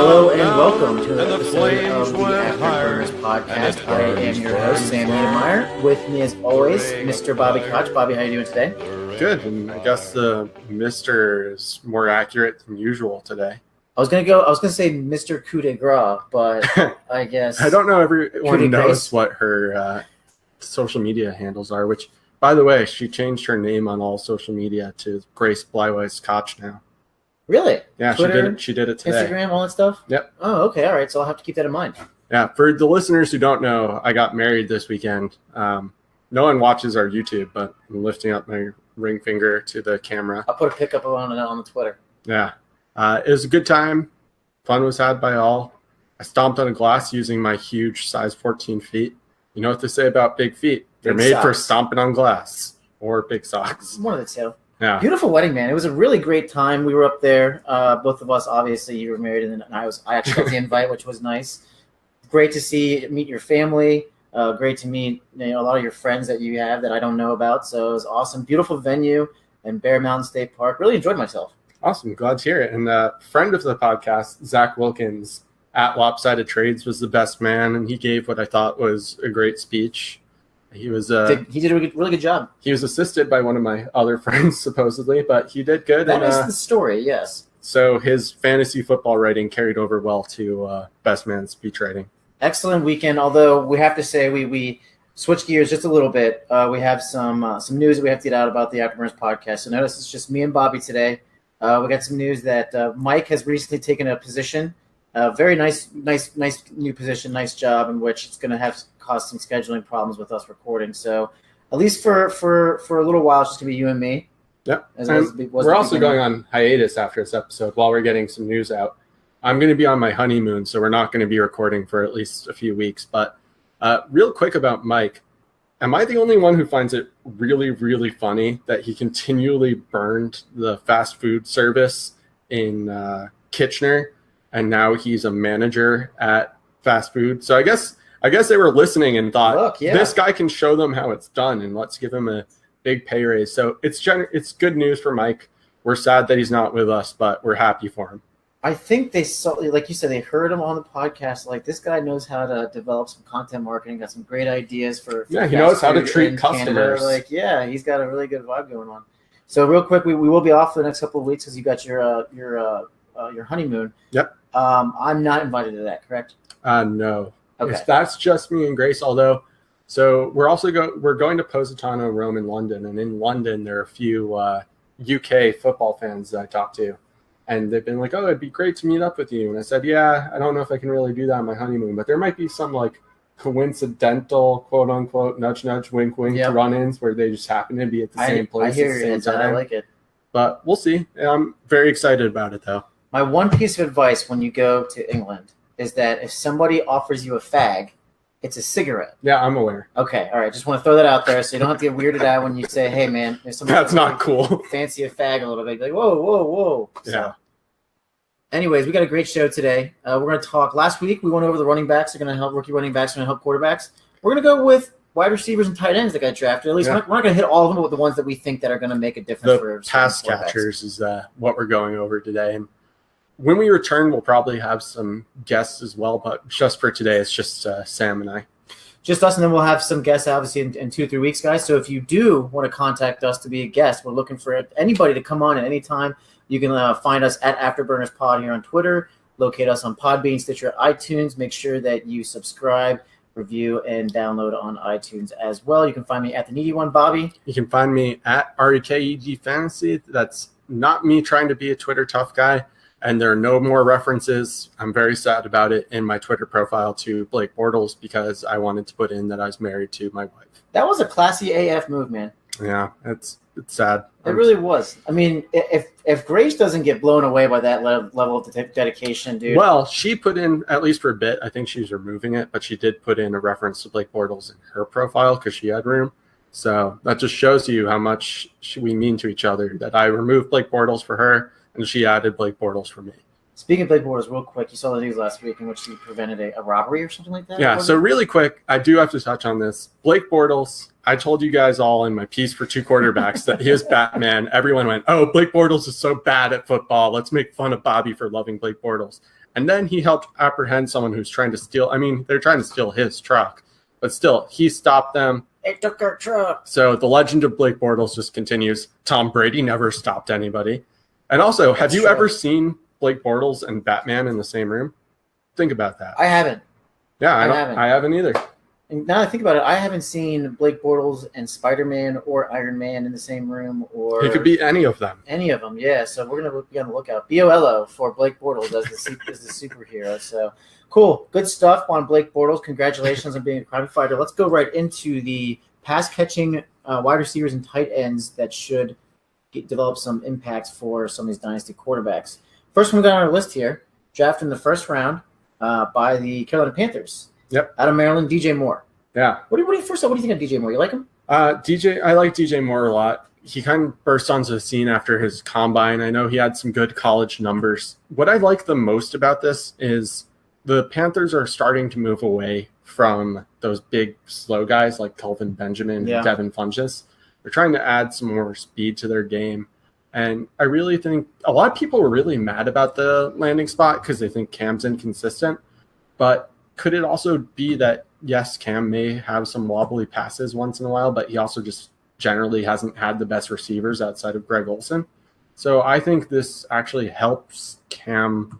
Hello and welcome to an episode of the Afterburners podcast. I am your host, Sam Niedemeyer. With me, as always, Mr. Bobby Koch. Bobby, how are you doing today? Good, and I guess the Mr. is more accurate than usual today. I was gonna say Mr. Coup de Grace, but I guess I don't know everyone knows what her social media handles are. Which, by the way, she changed her name on all social media to Grace Blywise Koch now. Really? Yeah, Twitter, she did it today. Instagram, all that stuff? Yep. Oh, okay. All right. So I'll have to keep that in mind. Yeah. For the listeners who don't know, I got married this weekend. No one watches our YouTube, but I'm lifting up my ring finger to the camera. I'll put a pickup on the Twitter. Yeah. It was a good time. Fun was had by all. I stomped on a glass using my huge size 14 feet. You know what they say about big feet? They're made for stomping on glass or big socks. One of the two. Yeah. Beautiful wedding, man. It was a really great time. We were up there. Both of us, obviously, you were married, and then I actually got the invite, which was nice. Great to meet your family. Great to meet a lot of your friends that you have that I don't know about. So it was awesome. Beautiful venue in Bear Mountain State Park. Really enjoyed myself. Awesome. Glad to hear it. And a friend of the podcast, Zach Wilkins, at Lopsided Trades, was the best man, and he gave what I thought was a great speech. He did a really good job. He was assisted by one of my other friends, supposedly, but he did good. That is the story, yes. So his fantasy football writing carried over well to best man speech writing. Excellent weekend, although we have to say we switched gears just a little bit. We have some news that we have to get out about the Afterburners podcast. So notice it's just me and Bobby today. We got some news that Mike has recently taken a position, a very nice new position, nice job, in which it's going to have caused some scheduling problems with us recording. So at least for a little while, it's just going to be you and me. Yep. We're also going on hiatus after this episode while we're getting some news out. I'm going to be on my honeymoon, so we're not going to be recording for at least a few weeks. But real quick about Mike, am I the only one who finds it really, really funny that he continually burned the fast food service in Kitchener, and now he's a manager at fast food? So I guess they were listening and thought, This guy can show them how it's done, and let's give him a big pay raise. So it's good news for Mike. We're sad that he's not with us, but we're happy for him. I think they saw, like you said, they heard him on the podcast. Like, this guy knows how to develop some content marketing, got some great ideas for he knows how to treat customers. Canada. He's got a really good vibe going on. So real quick, we will be off for the next couple of weeks because you got your honeymoon. Yep. I'm not invited to that, correct? No. Okay. That's just me and Grace. Although, so we're going to Positano, Rome, and London, and in London there are a few UK football fans that I talked to, and they've been like, "Oh, it'd be great to meet up with you." And I said, "Yeah, I don't know if I can really do that on my honeymoon, but there might be some like coincidental, quote unquote, nudge nudge, wink wink run-ins where they just happen to be at the same place at the same time." I like it, but we'll see. I'm very excited about it, though. My one piece of advice when you go to England is that if somebody offers you a fag, it's a cigarette. Yeah, I'm aware. Okay, all right. Just want to throw that out there so you don't have to get weirded out when you say, "Hey, man, there's somebody that's not cool." Fancy a fag a little bit. Like, whoa. Yeah. So, anyways, we got a great show today. We're going to talk. Last week, we went over the running backs. They're going to help rookie running backs. They're going to help quarterbacks. We're going to go with wide receivers and tight ends that got drafted. At least we're not going to hit all of them, but the ones that we think that are going to make a difference. The pass catchers is what we're going over today. And when we return, we'll probably have some guests as well. But just for today, it's just Sam and I. Just us, and then we'll have some guests, obviously, in 2-3 weeks, guys. So if you do want to contact us to be a guest, we're looking for anybody to come on at any time. You can find us at Afterburners Pod here on Twitter. Locate us on Podbean, Stitcher, iTunes. Make sure that you subscribe, review, and download on iTunes as well. You can find me at the Needy One, Bobby. You can find me at REKEG Fantasy. That's not me trying to be a Twitter tough guy. And there are no more references, I'm very sad about it, in my Twitter profile to Blake Bortles because I wanted to put in that I was married to my wife. That was a classy AF move, man. Yeah, it's sad. It really was. I mean, if Grace doesn't get blown away by that level of dedication, dude. Well, she put in, at least for a bit, I think she's removing it, but she did put in a reference to Blake Bortles in her profile because she had room. So that just shows you how much we mean to each other, that I removed Blake Bortles for her, and she added Blake Bortles for me. Speaking of Blake Bortles, real quick, you saw the news last week in which he prevented a robbery or something like that? Yeah, so really quick, I do have to touch on this. Blake Bortles, I told you guys all in my piece for two quarterbacks that he was Batman. Everyone went, oh, Blake Bortles is so bad at football. Let's make fun of Bobby for loving Blake Bortles. And then he helped apprehend someone who's trying to steal. I mean, they're trying to steal his truck. But still, he stopped them. They took our truck. So the legend of Blake Bortles just continues. Tom Brady never stopped anybody. And also, have you ever seen Blake Bortles and Batman in the same room? Think about that. I haven't. Yeah, I haven't either. And now that I think about it, I haven't seen Blake Bortles and Spider-Man or Iron Man in the same room, or it could be any of them. Any of them, yeah. So we're gonna be on the lookout. BOLO for Blake Bortles as the superhero. So cool, good stuff on Blake Bortles. Congratulations on being a crime fighter. Let's go right into the pass catching wide receivers and tight ends that should develop some impacts for some of these dynasty quarterbacks. First one we got on our list here, drafted in the first round by the Carolina Panthers. Yep. Out of Maryland, DJ Moore. Yeah. What do you think of DJ Moore? You like him? I like DJ Moore a lot. He kind of burst onto the scene after his combine. I know he had some good college numbers. What I like the most about this is the Panthers are starting to move away from those big, slow guys like Kelvin Benjamin and Devin Funchess. They're trying to add some more speed to their game. And I really think a lot of people were really mad about the landing spot because they think Cam's inconsistent. But could it also be that, yes, Cam may have some wobbly passes once in a while, but he also just generally hasn't had the best receivers outside of Greg Olsen? So I think this actually helps Cam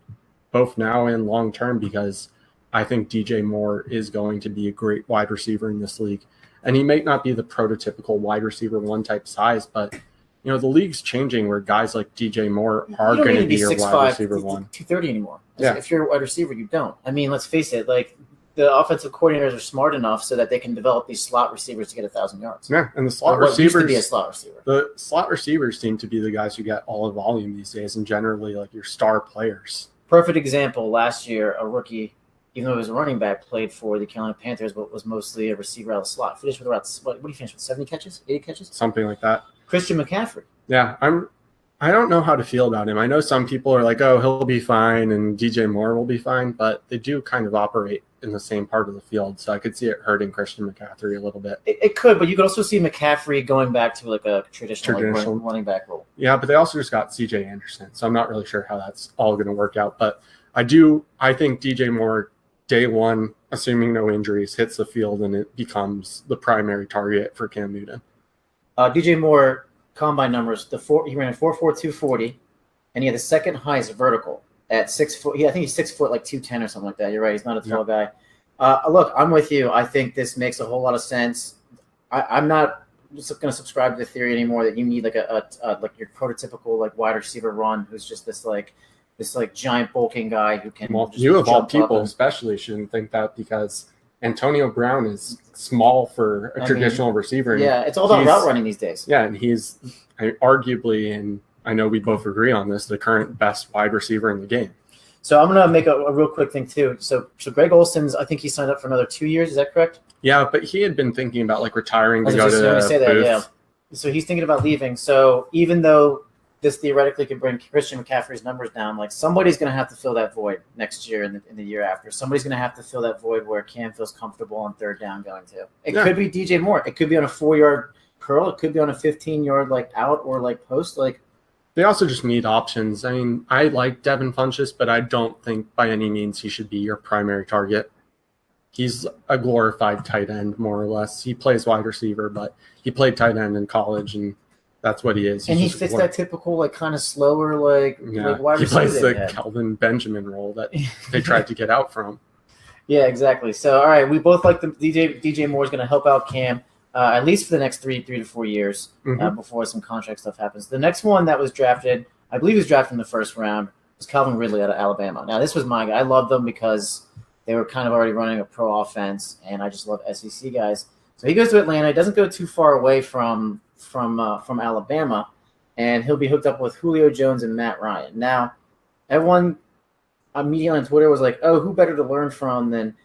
both now and long term, because I think DJ Moore is going to be a great wide receiver in this league. And he may not be the prototypical wide receiver one type size, but you know, the league's changing where guys like DJ Moore are going to be your wide receiver one. 230 anymore. Yeah. If you're a wide receiver, you don't. I mean, let's face it, like the offensive coordinators are smart enough so that they can develop these slot receivers to get 1,000 yards. Yeah, and the slot receivers used to be a slot receiver. The slot receivers seem to be the guys who get all the volume these days, and generally like your star players. Perfect example, last year, a rookie, even though he was a running back, played for the Carolina Panthers, but was mostly a receiver out of the slot. Finished with about, what do you finish with, 70 catches, 80 catches? Something like that. Christian McCaffrey. Yeah, I don't know how to feel about him. I know some people are like, oh, he'll be fine and DJ Moore will be fine, but they do kind of operate in the same part of the field. So I could see it hurting Christian McCaffrey a little bit. It could, but you could also see McCaffrey going back to like a traditional. Like running back role. Yeah, but they also just got CJ Anderson. So I'm not really sure how that's all going to work out. But I think DJ Moore, day one, assuming no injuries, hits the field and it becomes the primary target for Cam Newton. DJ Moore, combine numbers, he ran a 4.4240, and he had the second highest vertical at 6 foot. I think he's 6 foot, like 210 or something like that. You're right. He's not a tall guy. Look, I'm with you. I think this makes a whole lot of sense. I'm not just going to subscribe to the theory anymore that you need like like your prototypical like wide receiver run who's just this giant bulking guy who can. Well, you of all people especially shouldn't think that, because Antonio Brown is small for a traditional receiver. Yeah, it's all about route running these days. Yeah, and he's arguably, and I know we both agree on this, the current best wide receiver in the game. So I'm going to make a real quick thing too. So Greg Olsen's, I think he signed up for another 2 years. Is that correct? Yeah, but he had been thinking about like retiring to go to the booth. Yeah. So he's thinking about leaving. So even though this theoretically could bring Christian McCaffrey's numbers down, like somebody's going to have to fill that void next year and in the year after. Somebody's going to have to fill that void where Cam feels comfortable on third down going to. It could be DJ Moore. It could be on a 4-yard curl. It could be on a 15-yard like out or like post. Like they also just need options. I mean, I like Devin Funchess, but I don't think by any means he should be your primary target. He's a glorified tight end, more or less. He plays wide receiver, but he played tight end in college, and that's what he is. And he fits that typical, like, kind of slower, like wide receiver. He plays the Kelvin Benjamin role that they tried to get out from. Yeah, exactly. So, all right, we both like the DJ Moore is going to help out Cam at least for the next three to 4 years before some contract stuff happens. The next one that was drafted, I believe he was drafted in the first round, was Calvin Ridley out of Alabama. Now, this was my guy. I love them because they were kind of already running a pro offense, and I just love SEC guys. So he goes to Atlanta. He doesn't go too far away from Alabama, and he'll be hooked up with Julio Jones and Matt Ryan. Now, everyone immediately on Twitter was like, "Oh, who better to learn from than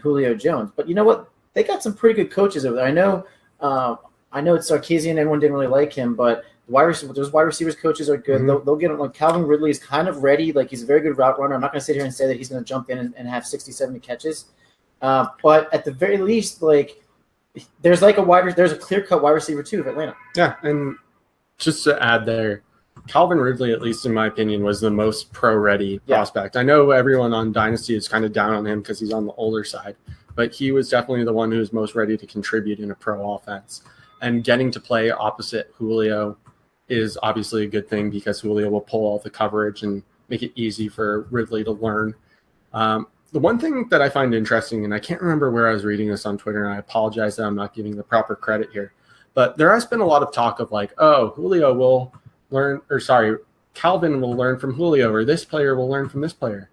Julio Jones?" But you know what? They got some pretty good coaches over there. I know it's Sarkisian. Everyone didn't really like him, but Those wide receivers coaches are good. Mm-hmm. They'll get him. Like Calvin Ridley is kind of ready. Like he's a very good route runner. I'm not going to sit here and say that he's going to jump in and have 60, 70 catches. But at the very least, like there's a clear-cut wide receiver too of Atlanta. Yeah, and just to add there, Calvin Ridley, at least in my opinion, was the most pro-ready prospect. I know everyone on Dynasty is kind of down on him because he's on the older side, but he was definitely the one who was most ready to contribute in a pro offense. And getting to play opposite Julio is obviously a good thing because Julio will pull all the coverage and make it easy for Ridley to learn. The one thing that I find interesting, and I can't remember where I was reading this on Twitter, and I apologize that I'm not giving the proper credit here, but there has been a lot of talk of like, oh, Calvin will learn from Julio, or this player will learn from this player.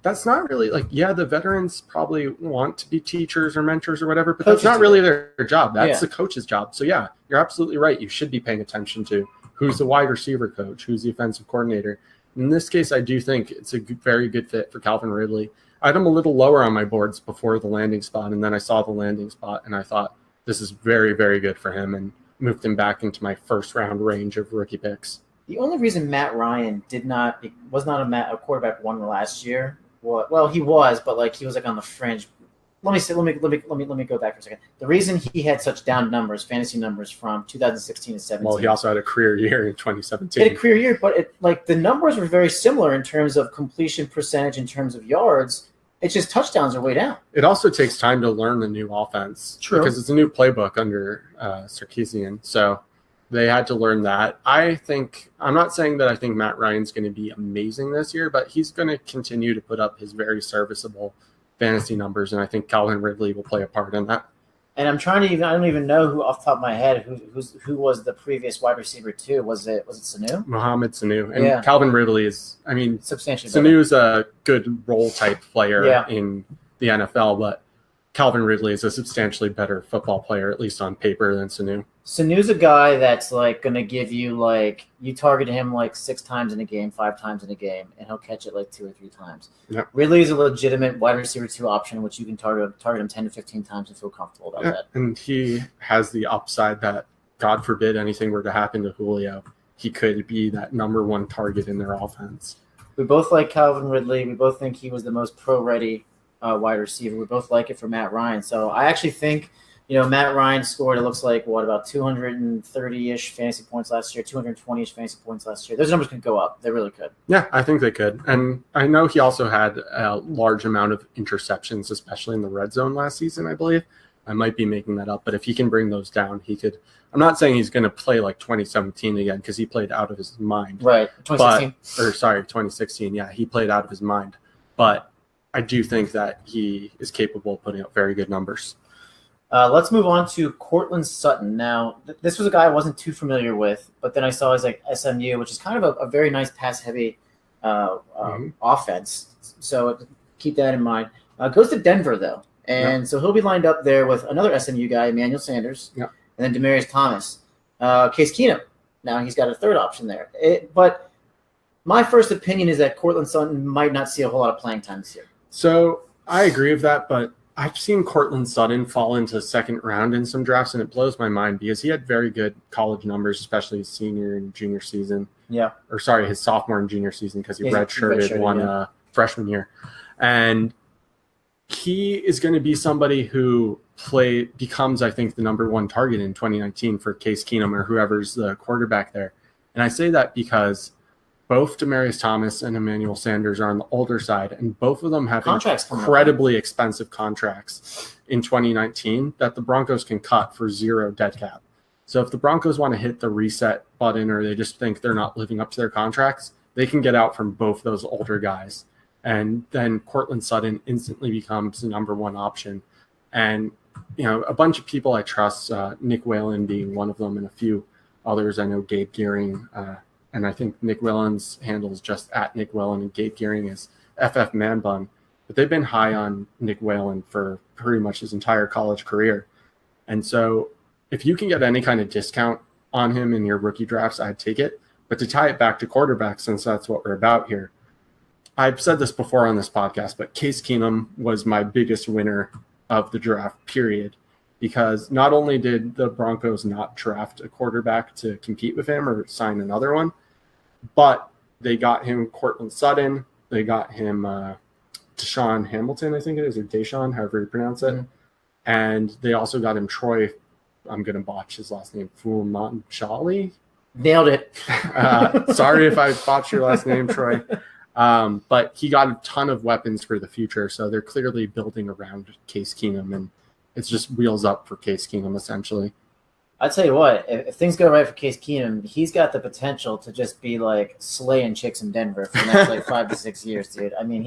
That's not really like, the veterans probably want to be teachers or mentors or whatever, but that's not really their job. That's the coach's job. So yeah, you're absolutely right. You should be paying attention to who's the wide receiver coach, who's the offensive coordinator. In this case, I do think it's a very good fit for Calvin Ridley. I had him a little lower on my boards before the landing spot, and then I saw the landing spot, and I thought this is very, very good for him, and moved him back into my first round range of rookie picks. The only reason Matt Ryan was not a quarterback one last year. Well, he was, but like he was like on the fringe. Let me go back for a second. The reason he had such down numbers, fantasy numbers from 2016 to 17. Well, he also had a career year in 2017. He had a career year, but the numbers were very similar in terms of completion percentage, in terms of yards. It's just touchdowns are way down. It also takes time to learn the new offense. True. Because it's a new playbook under Sarkisian. So they had to learn that. I'm not saying that I think Matt Ryan's going to be amazing this year, but he's going to continue to put up his very serviceable fantasy numbers, and I think Calvin Ridley will play a part in that. And I don't even know who off the top of my head who was the previous wide receiver too. Was it Sanu? Mohamed Sanu. And Calvin Ridley is, substantially Sanu is a good role type player in the NFL, but Calvin Ridley is a substantially better football player, at least on paper, than Sanu. Sanu's a guy that's like going to give you you target him 6 times in a game, 5 times in a game, and he'll catch it 2 or 3 times. Yep. Ridley is a legitimate wide receiver 2 option, which you can target him 10 to 15 times and feel comfortable about that. And he has the upside that, God forbid anything were to happen to Julio, he could be that number 1 target in their offense. We both like Calvin Ridley. We both think he was the most pro-ready wide receiver. We both like it for Matt Ryan. So I actually think, Matt Ryan scored, it looks like, about 230-ish fantasy points last year, 220-ish fantasy points last year. Those numbers can go up. They really could. Yeah, I think they could. And I know he also had a large amount of interceptions, especially in the red zone last season, I believe. I might be making that up, but if he can bring those down, he could. I'm not saying he's going to play like 2017 again because he played out of his mind. Right, 2016. 2016. Yeah, he played out of his mind. But I do think that he is capable of putting up very good numbers. Let's move on to Courtland Sutton. Now, this was a guy I wasn't too familiar with, but then I saw his SMU, which is kind of a very nice pass-heavy offense. So keep that in mind. Goes to Denver, though. And so he'll be lined up there with another SMU guy, Emmanuel Sanders, and then Demaryius Thomas. Case Keenum. Now he's got a third option there. But my first opinion is that Courtland Sutton might not see a whole lot of playing time this year. So I agree with that, but I've seen Courtland Sutton fall into the second round in some drafts, and it blows my mind because he had very good college numbers, especially his senior and junior season. Yeah. Or sorry, his sophomore and junior season because he redshirted one freshman year. And he is going to be somebody who becomes, I think, the number 1 target in 2019 for Case Keenum or whoever's the quarterback there. And I say that because both Demaryius Thomas and Emmanuel Sanders are on the older side, and both of them have incredibly expensive contracts in 2019 that the Broncos can cut for 0 dead cap. So if the Broncos want to hit the reset button or they just think they're not living up to their contracts, they can get out from both those older guys. And then Courtland Sutton instantly becomes the number 1 option. And, a bunch of people I trust, Nick Whalen being one of them, and a few others. I know Gabe Gearing, and I think Nick Whelan's handle is just at Nick Whelan, and Gabe Gearing is FF Manbun. But they've been high on Nick Whalen for pretty much his entire college career. And so if you can get any kind of discount on him in your rookie drafts, I'd take it. But to tie it back to quarterbacks, since that's what we're about here, I've said this before on this podcast, but Case Keenum was my biggest winner of the draft, period. because not only did the Broncos not draft a quarterback to compete with him or sign another one, but they got him Cortland Sutton. They got him Deshaun Hamilton, I think it is, or Deshaun, however you pronounce it. Mm-hmm. And they also got him Troy, I'm going to botch his last name, Fumanchali. Nailed it. Sorry if I botched your last name, Troy. But he got a ton of weapons for the future, so they're clearly building around Case Keenum, and it's just wheels up for Case Keenum, essentially. I'll tell you what, if things go right for Case Keenum, he's got the potential to just be like slaying chicks in Denver for the next like 5 to 6 years, dude. I mean,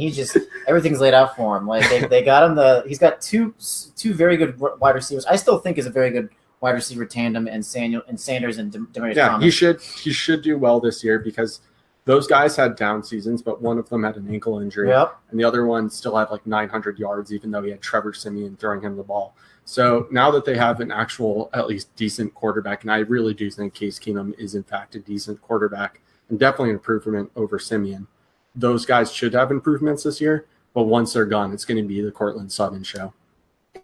everything's laid out for him. Like they got him he's got two very good wide receivers. I still think is a very good wide receiver tandem and Sanders and Demaryius Thomas. He should do well this year because those guys had down seasons, but one of them had an ankle injury, and the other one still had like 900 yards, even though he had Trevor Siemian throwing him the ball. So now that they have an actual, at least decent quarterback, and I really do think Case Keenum is in fact a decent quarterback and definitely an improvement over Siemian, those guys should have improvements this year. But once they're gone, it's going to be the Cortland Sutton show.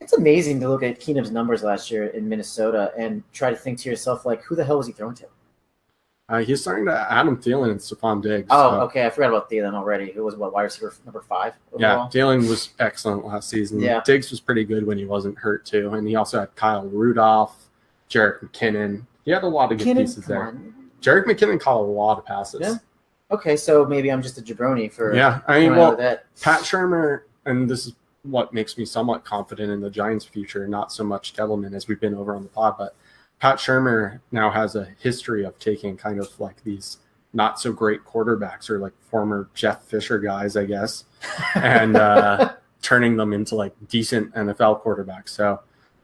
It's amazing to look at Keenum's numbers last year in Minnesota and try to think to yourself, like, who the hell was he throwing to? He's starting to Adam Thielen and Stephon Diggs. Oh, okay. I forgot about Thielen already. Who was wide receiver number 5 overall? Yeah, Thielen was excellent last season. Yeah. Diggs was pretty good when he wasn't hurt, too. And he also had Kyle Rudolph, Jerick McKinnon. He had a lot of good pieces there. Jerick McKinnon caught a lot of passes. Yeah. Okay, so maybe I'm just a jabroni for that. Pat Shurmur, and this is what makes me somewhat confident in the Giants' future, not so much Gettleman as we've been over on the pod, but Pat Shurmur now has a history of taking kind of like these not so great quarterbacks or like former Jeff Fisher guys, I guess, and turning them into like decent NFL quarterbacks. So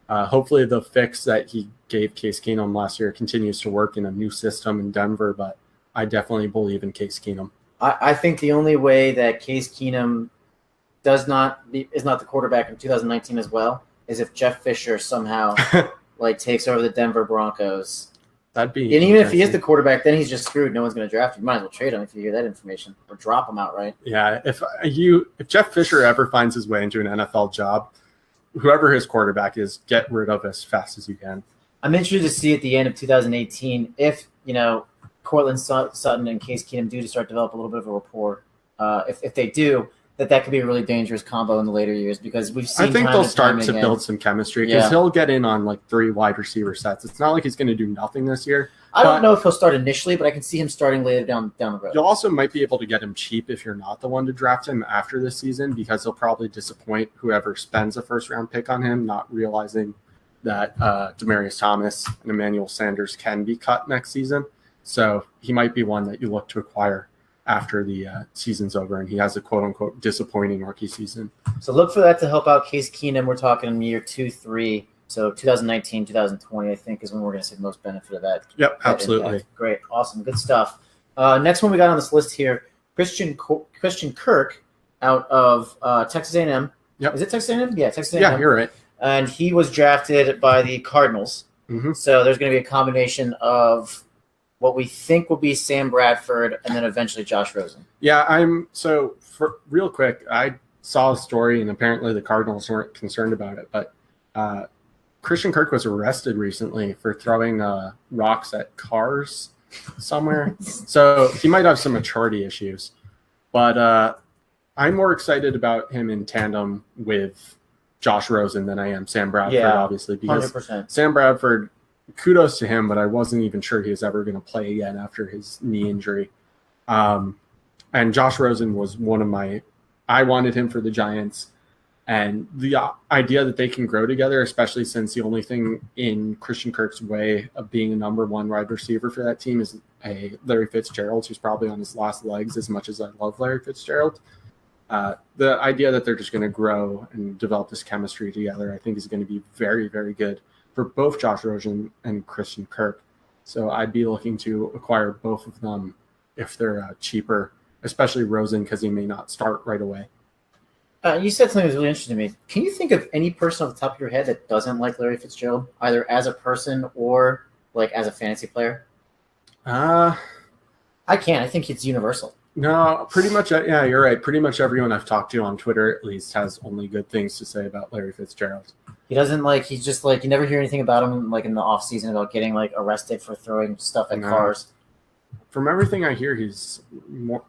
hopefully the fix that he gave Case Keenum last year continues to work in a new system in Denver, but I definitely believe in Case Keenum. I think the only way that Case Keenum is not the quarterback in 2019 as well is if Jeff Fisher somehow takes over the Denver Broncos. That'd be and even if he is the quarterback, then he's just screwed. No one's going to draft him. You might as well trade him if you hear that information or drop him outright. Yeah, if Jeff Fisher ever finds his way into an NFL job, whoever his quarterback is, get rid of as fast as you can. I'm interested to see at the end of 2018 if Cortland Sutton and Case Keenum do start to develop a little bit of a rapport. If they do, that could be a really dangerous combo in the later years because we've seen. I think they'll start to build some chemistry because he'll get in on like 3 wide receiver sets. It's not like he's going to do nothing this year. I don't know if he'll start initially, but I can see him starting later down the road. You also might be able to get him cheap if you're not the one to draft him after this season because he'll probably disappoint whoever spends a first-round pick on him, not realizing that Demaryius Thomas and Emmanuel Sanders can be cut next season. So he might be one that you look to acquire after the season's over and he has a quote-unquote disappointing rookie season. So look for that to help out Case Keenum. We're talking year 2, 3. So 2019, 2020, I think, is when we're going to see the most benefit of that. Yep, absolutely. Impact. Great. Awesome. Good stuff. Next one we got on this list here, Christian Kirk out of Texas A&M. Yep. Is it Texas A&M? Yeah, Texas A&M. Yeah, you're right. And he was drafted by the Cardinals. Mm-hmm. So there's going to be a combination of what we think will be Sam Bradford and then eventually Josh Rosen. Yeah, real quick, I saw a story and apparently the Cardinals weren't concerned about it, but Christian Kirk was arrested recently for throwing rocks at cars somewhere. So he might have some maturity issues, but I'm more excited about him in tandem with Josh Rosen than I am Sam Bradford, obviously, because 100%. Sam Bradford, kudos to him, but I wasn't even sure he was ever going to play again after his knee injury. And Josh Rosen was I wanted him for the Giants. And the idea that they can grow together, especially since the only thing in Christian Kirk's way of being a number 1 wide receiver for that team is a Larry Fitzgerald, who's probably on his last legs as much as I love Larry Fitzgerald. The idea that they're just going to grow and develop this chemistry together, I think is going to be very, very good for both Josh Rosen and Christian Kirk. So I'd be looking to acquire both of them if they're cheaper, especially Rosen because he may not start right away. You said something that was really interesting to me. Can you think of any person off the top of your head that doesn't like Larry Fitzgerald, either as a person or like as a fantasy player? I can't. I think it's universal. No, pretty much. Yeah, you're right. Pretty much everyone I've talked to on Twitter, at least, has only good things to say about Larry Fitzgerald. He doesn't like. He's just like you never hear anything about him like in the off season about getting like arrested for throwing stuff at cars. From everything I hear, he's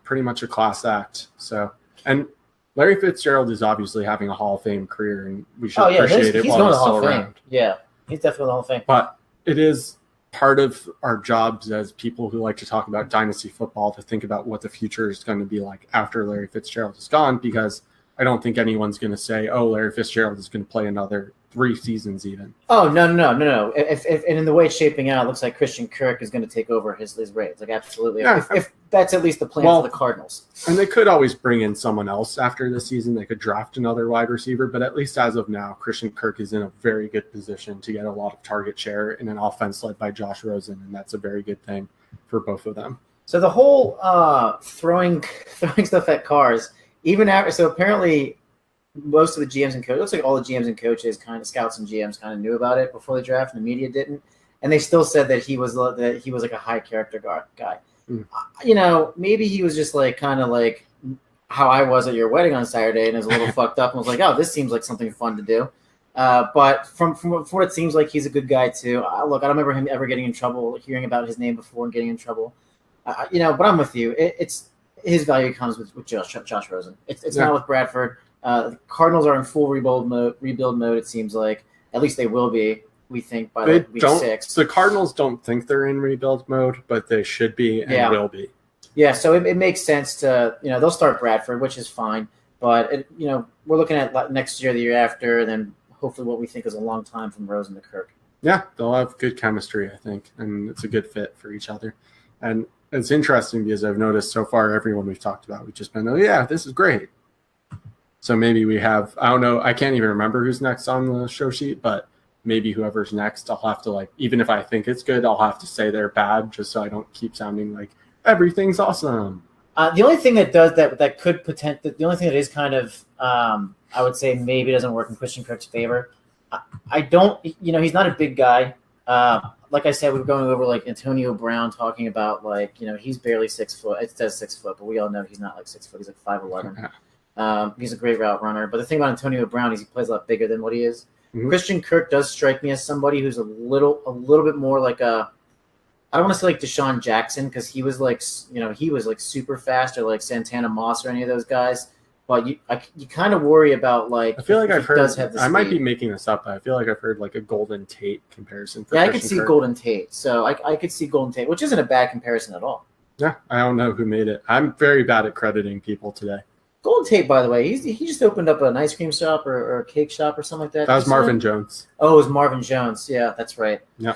pretty much a class act. So, and Larry Fitzgerald is obviously having a Hall of Fame career, and we should appreciate it while he's still around. Yeah, he's definitely in the Hall of Fame. But it is part of our jobs as people who like to talk about dynasty football to think about what the future is going to be like after Larry Fitzgerald is gone, because I don't think anyone's going to say, oh, Larry Fitzgerald is going to play another 3 seasons even. Oh, no. If and in the way it's shaping out, it looks like Christian Kirk is going to take over his reins. Like, absolutely. Yeah, if that's at least the plan for the Cardinals. And they could always bring in someone else after the season. They could draft another wide receiver. But at least as of now, Christian Kirk is in a very good position to get a lot of target share in an offense led by Josh Rosen. And that's a very good thing for both of them. So the whole throwing stuff at cars, even after – so apparently – most of the GMs and coaches, it looks like all the GMs and coaches, kind of scouts and GMs, kind of knew about it before the draft, and the media didn't. And they still said that he was like a high character guy. You know, maybe he was just like kind of like how I was at your wedding on Saturday, and was a little fucked up, and was like, "Oh, this seems like something fun to do." But from what it seems like, he's a good guy too. Look, I don't remember him ever getting in trouble, hearing about his name before and getting in trouble. You know, but I'm with you. It's his value comes with Josh Rosen. It's not with Bradford. The Cardinals are in full rebuild mode. It seems like at least they will be. We think by like week 6. The Cardinals don't think they're in rebuild mode, but they should be and will be. Yeah, so it makes sense to they'll start Bradford, which is fine. But we're looking at next year, the year after, and then hopefully what we think is a long time from Rosen to Kirk. Yeah, they'll have good chemistry, I think, and it's a good fit for each other. And it's interesting because I've noticed so far everyone we've talked about, we've just been, oh yeah, this is great. So maybe we have, I don't know, I can't even remember who's next on the show sheet, but maybe whoever's next, I'll have to even if I think it's good, I'll have to say they're bad just so I don't keep sounding like everything's awesome. The only thing that does that could the only thing that is kind of, I would say maybe doesn't work in Christian Kirk's favor. I don't, he's not a big guy. Like I said, we were going over like Antonio Brown talking about he's barely 6 foot. It says 6 foot, but we all know he's not like 6 foot. He's like 5'11". He's a great route runner. But the thing about Antonio Brown is he plays a lot bigger than what he is. Mm-hmm. Christian Kirk does strike me as somebody who's a little bit more like I don't want to say like Deshaun Jackson because he was like super fast or like Santana Moss or any of those guys. But you kind of worry about I feel like I've heard. I might be making this up, but I feel like I've heard like a Golden Tate comparison. For I could see Kirk. Golden Tate. So I could see Golden Tate, which isn't a bad comparison at all. Yeah, I don't know who made it. I'm very bad at crediting people today. Golden Tate, by the way, he just opened up an ice cream shop or a cake shop or something like that. That was Marvin Jones. Oh, it was Marvin Jones. Yeah, that's right. Yeah.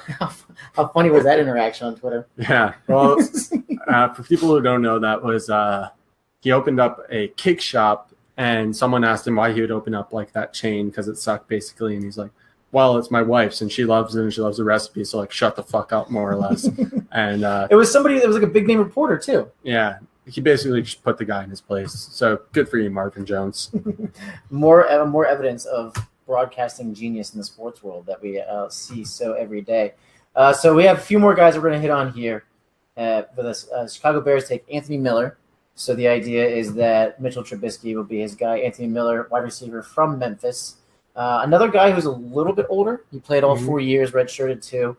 How funny was that interaction on Twitter? Yeah. Well, for people who don't know, that was he opened up a cake shop, and someone asked him why he would open up like that chain because it sucked basically, and he's like, "Well, it's my wife's, and she loves it, and she loves the recipe, so shut the fuck up, more or less." And it was somebody that was like a big name reporter too. Yeah. He basically just put the guy in his place. So good for you, Marvin Jones. more evidence of broadcasting genius in the sports world that we see so every day. So we have a few more guys we're going to hit on here for this. Chicago Bears take Anthony Miller. So the idea is that Mitchell Trubisky will be his guy. Anthony Miller, wide receiver from Memphis. Another guy who's a little bit older. He played all 4 years, redshirted too.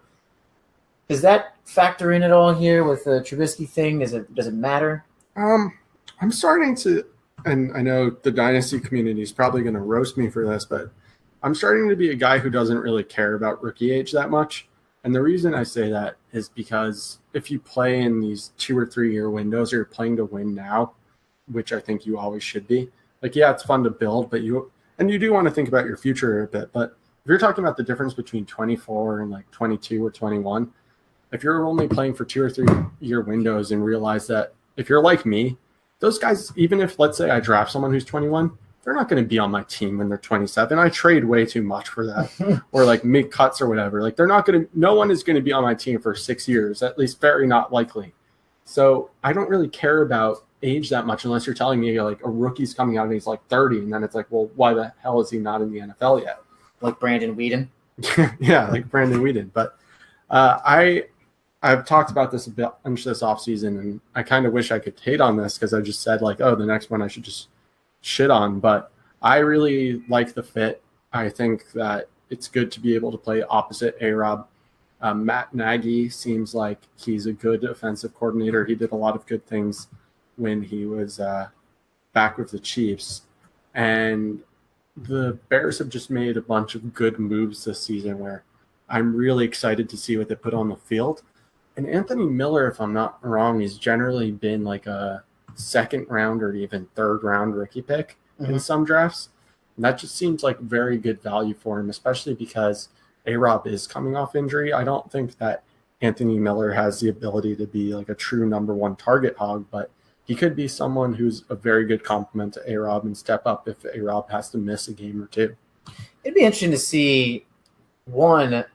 Does that factor in at all here with the Trubisky thing? Does it matter? I'm starting to, and I know the dynasty community is probably going to roast me for this, but I'm starting to be a guy who doesn't really care about rookie age that much. And the reason I say that is because if you play in these 2 or 3 year windows, or you're playing to win now, which I think you always should be. It's fun to build, but you do want to think about your future a bit. But if you're talking about the difference between 24 and 22 or 21, if you're only playing for 2 or 3 year windows and realize that if you're like me, those guys, even if, let's say, I draft someone who's 21, they're not going to be on my team when they're 27. I trade way too much for that, or make cuts or whatever. They're not going to. No one is going to be on my team for 6 years, at least very not likely. So I don't really care about age that much unless you're telling me a rookie's coming out and he's 30, and then it's well, why the hell is he not in the NFL yet? Like Brandon Weeden. Yeah, like Brandon Weeden. But I've talked about this a bunch this offseason, and I kind of wish I could hate on this because I just said, the next one I should just shit on. But I really like the fit. I think that it's good to be able to play opposite A-Rob. Matt Nagy seems like he's a good offensive coordinator. He did a lot of good things when he was back with the Chiefs. And the Bears have just made a bunch of good moves this season where I'm really excited to see what they put on the field. And Anthony Miller, if I'm not wrong, he's generally been like a second round or even third round rookie pick in some drafts. And that just seems like very good value for him, especially because A-Rob is coming off injury. I don't think that Anthony Miller has the ability to be like a true number one target hog, but he could be someone who's a very good complement to A-Rob and step up if A-Rob has to miss a game or two. It'd be interesting to see one.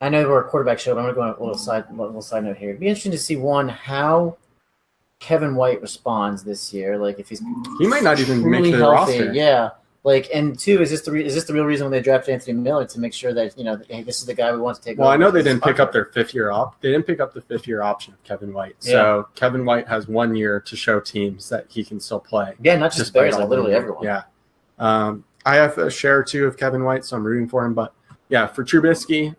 I know we're a quarterback show, but I'm going to go on a little side note here. It'd be interesting to see one how Kevin White responds this year. Like if he might not even make the healthy, roster. Yeah. Like, and two, is this the real reason when they drafted Anthony Miller to make sure that, hey, this is the guy we want to take over? Well, I know they didn't pick up their fifth-year They didn't pick up the fifth-year option of Kevin White. So Kevin White has 1 year to show teams that he can still play. Yeah, not just Bears, like literally everyone. Yeah. I have a share or two of Kevin White, so I'm rooting for him. But, yeah, for Trubisky,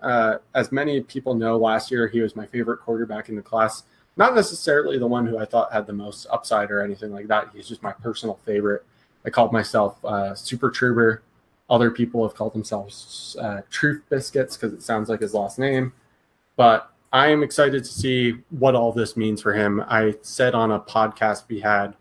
as many people know, last year he was my favorite quarterback in the class. Not necessarily the one who I thought had the most upside or anything like that. He's just my personal favorite. I called myself Super Trooper. Other people have called themselves Truth Biscuits because it sounds like his last name. But I am excited to see what all this means for him. I said on a podcast we had,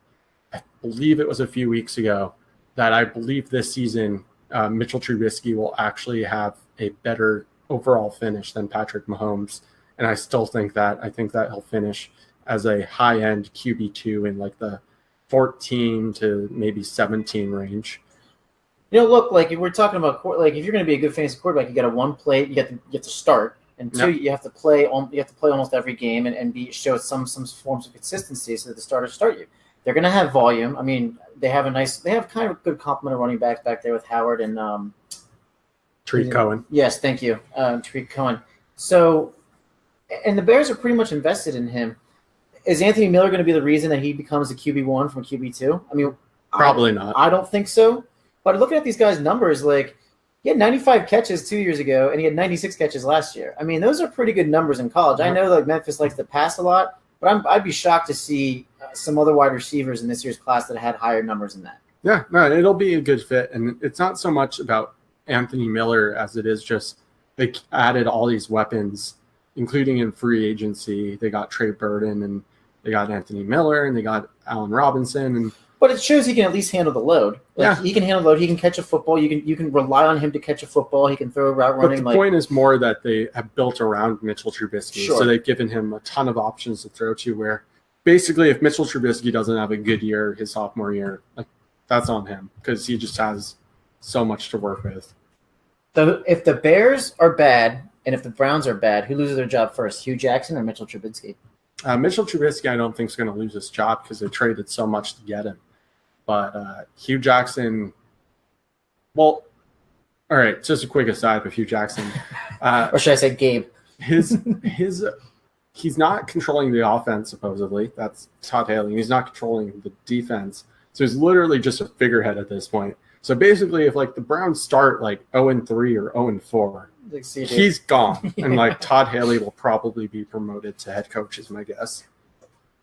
I believe it was a few weeks ago, that I believe this season Mitchell Trubisky will actually have a better overall finish than Patrick Mahomes. And I still think that. I think that he'll finish as a high-end QB2 in like the 14 to maybe 17 range. Look, like if we're talking about like if you're going to be a good fantasy quarterback, you got to play. You get to start, and two, you have to play. You have to play almost every game and show some forms of consistency so that the starters start you. They're going to have volume. I mean, they have kind of a good complement of running backs back there with Howard and Tariq Cohen. Yes, thank you, Tariq Cohen. So, and the Bears are pretty much invested in him. Is Anthony Miller going to be the reason that he becomes a QB1 from QB2? I mean, probably not. I don't think so. But looking at these guys' numbers, like he had 95 catches 2 years ago, and he had 96 catches last year. I mean, those are pretty good numbers in college. I know like Memphis likes to pass a lot, but I'd be shocked to see some other wide receivers in this year's class that had higher numbers than that. Yeah, no, it'll be a good fit, and it's not so much about Anthony Miller as it is just they added all these weapons, including in free agency. They got Trey Burton and they got Anthony Miller and they got Allen Robinson. But it shows he can at least handle the load. He can handle the load. He can catch a football. You can rely on him to catch a football. He can throw a route running. But the point is more that they have built around Mitchell Trubisky. Sure. So they've given him a ton of options to throw to where basically if Mitchell Trubisky doesn't have a good year his sophomore year, like, that's on him because he just has so much to work with. So if the Bears are bad and if the Browns are bad, who loses their job first, Hugh Jackson or Mitchell Trubisky? Mitchell Trubisky, I don't think is going to lose his job because they traded so much to get him. But Hugh Jackson, well, all right, just a quick aside with Hugh Jackson. Or should I say Gabe? He's not controlling the offense, supposedly. That's Todd Haley. He's not controlling the defense. So he's literally just a figurehead at this point. So basically, if like the Browns start like 0-3 or 0-4, he's gone. And like Todd Haley will probably be promoted to head coach is my guess.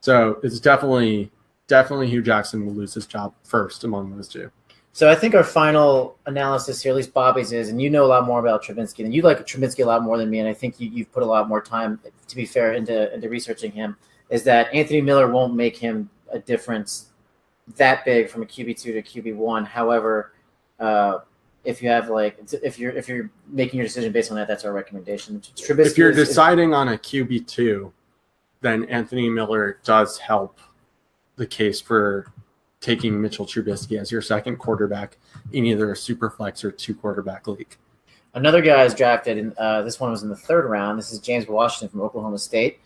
So it's definitely Hugh Jackson will lose his job first among those two. So I think our final analysis here, at least Bobby's is, and you know a lot more about Trubinsky, and you like Trubinsky a lot more than me, and I think you've put a lot more time, to be fair, into researching him, is that Anthony Miller won't make him a difference that big from a QB2 to QB1. However, if you have if you're making your decision based on that, that's our recommendation. Trubisky if you're deciding on a QB2, then Anthony Miller does help the case for taking Mitchell Trubisky as your second quarterback in either a super flex or 2-quarterback league. Another guy is drafted, and this one was in the 3rd round. This is James Washington from Oklahoma State.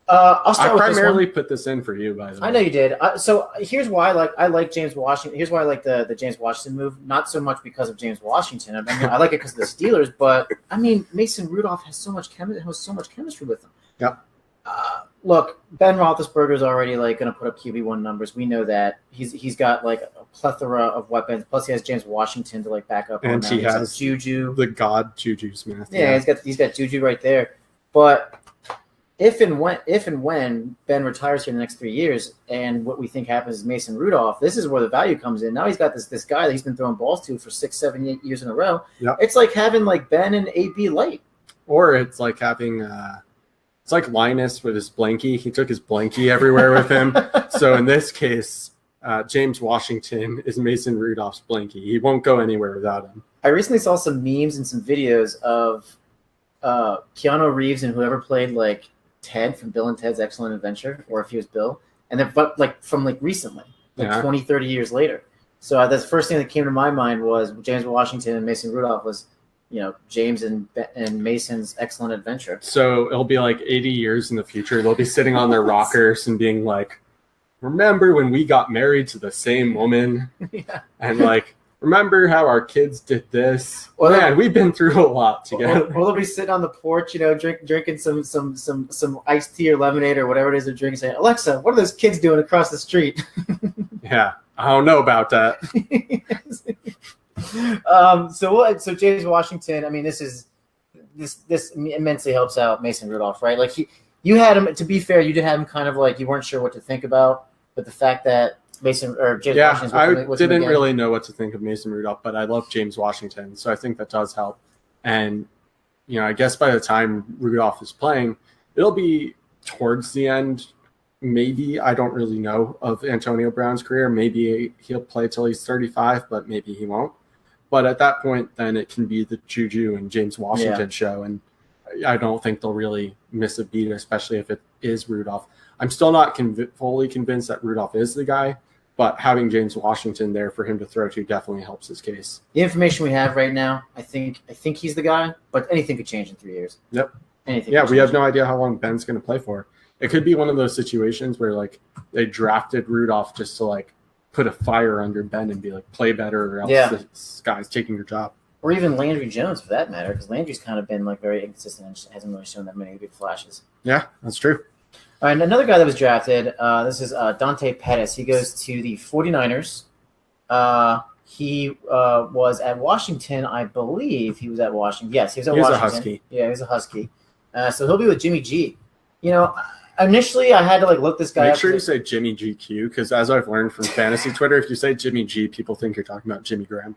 I'll start with primarily put this in for you, by the way. I know you did. So here's why I like James Washington. Here's why I like the James Washington move. Not so much because of James Washington. I mean, I like it because of the Steelers. But I mean, Mason Rudolph has so much chemistry with him. Yep. look, Ben Roethlisberger is already like going to put up QB1 numbers. We know that he's got like a plethora of weapons. Plus, he has James Washington to like back up. And he has Juju, the god Juju Smith. Yeah, he's got Juju right there. But if and when Ben retires here in the next 3 years, and what we think happens is Mason Rudolph, this is where the value comes in. Now he's got this guy that he's been throwing balls to for 6, 7, 8 years in a row. Yep. It's like having like Ben and AB light, or it's like having. It's like Linus with his blankie. He took his blankie everywhere with him. So in this case, James Washington is Mason Rudolph's blankie. He won't go anywhere without him. I recently saw some memes and some videos of Keanu Reeves and whoever played like Ted from Bill and Ted's Excellent Adventure, or if he was Bill, and then but like from like recently, like 20, 30 years later. So that's the first thing that came to my mind was James Washington and Mason Rudolph was, James and Mason's Excellent Adventure. So it'll be like 80 years in the future. They'll be sitting on their rockers and being like, remember when we got married to the same woman? Yeah. And like, remember how our kids did this? Well, man, we've been through a lot together. Or they'll be sitting on the porch, drinking some iced tea or lemonade or whatever it is they're drinking, saying, Alexa, what are those kids doing across the street? Yeah, I don't know about that. So James Washington, I mean, this immensely helps out Mason Rudolph, right? Like you had him, to be fair, you did have him kind of like you weren't sure what to think about, but the fact that James Washington. I didn't really know what to think of Mason Rudolph, but I love James Washington, so I think that does help. And I guess by the time Rudolph is playing, it'll be towards the end. Maybe, I don't really know, of Antonio Brown's career. Maybe he'll play till he's 35, but maybe he won't. But at that point, then it can be the Juju and James Washington show, and I don't think they'll really miss a beat, especially if it is Rudolph. I'm still not fully convinced that Rudolph is the guy, but having James Washington there for him to throw to definitely helps his case. The information we have right now, I think he's the guy, but anything could change in 3 years. Yep. Anything. Yeah, we have no idea how long Ben's going to play for. It could be one of those situations where like they drafted Rudolph just to like put a fire under Ben and be like, play better, or else this guy's taking your job. Or even Landry Jones, for that matter, because Landry's kind of been like very inconsistent and hasn't really shown that many big flashes. Yeah, that's true. All right, another guy that was drafted, this is Dante Pettis. He goes to the 49ers. He was at Washington, I believe. He was at Washington. Yes, he was at Washington. He was a Husky. Yeah, he was a Husky. So he'll be with Jimmy G. Initially I had to like look this guy up. Make sure you say Jimmy GQ, because as I've learned from fantasy Twitter, if you say Jimmy G, people think you're talking about Jimmy Graham.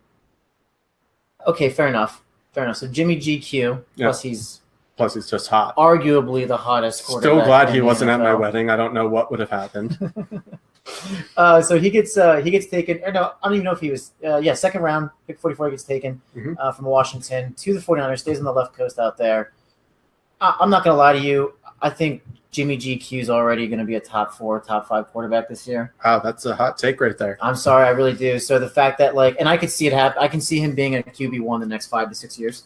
Okay, fair enough. So Jimmy GQ, plus he's just hot. Arguably the hottest quarterback. Still glad he wasn't at my wedding. I don't know what would have happened. So he gets taken. Or no, I don't even know if he was. Second round, pick 44 gets taken from Washington to the 49ers. Stays on the left coast out there. I'm not gonna lie to you. I think Jimmy GQ is already going to be a top 4, top 5 quarterback this year. Wow, that's a hot take right there. I'm sorry, I really do. So the fact that and I could see it happen. I can see him being a QB1 the next 5 to 6 years,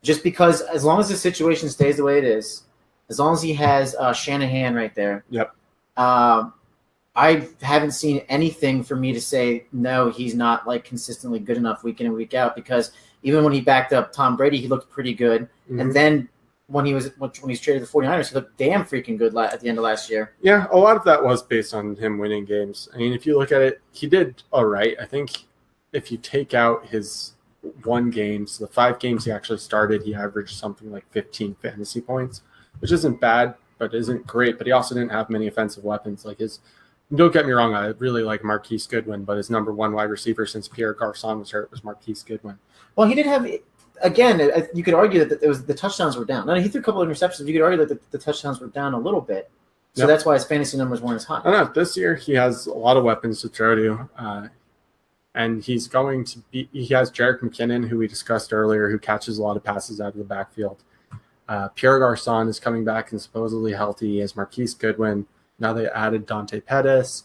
just because as long as the situation stays the way it is, as long as he has Shanahan right there. Yep. I haven't seen anything for me to say no, he's not like consistently good enough week in and week out, because even when he backed up Tom Brady, he looked pretty good, and then. When he was traded to the 49ers, he looked damn freaking good at the end of last year. Yeah, a lot of that was based on him winning games. I mean, if you look at it, he did all right. I think if you take out his one game, so the 5 games he actually started, he averaged something like 15 fantasy points, which isn't bad, but isn't great. But he also didn't have many offensive weapons. Don't get me wrong, I really like Marquise Goodwin, but his number 1 wide receiver since Pierre Garçon was hurt was Marquise Goodwin. Well, he did have. Again, you could argue that the touchdowns were down. Now, he threw a couple of interceptions. You could argue that the touchdowns were down a little bit. So that's why his fantasy numbers weren't as high. I don't know. This year, he has a lot of weapons to throw to. And he's going to be – he has Jerick McKinnon, who we discussed earlier, who catches a lot of passes out of the backfield. Pierre Garçon is coming back and supposedly healthy. He has Marquise Goodwin. Now they added Dante Pettis.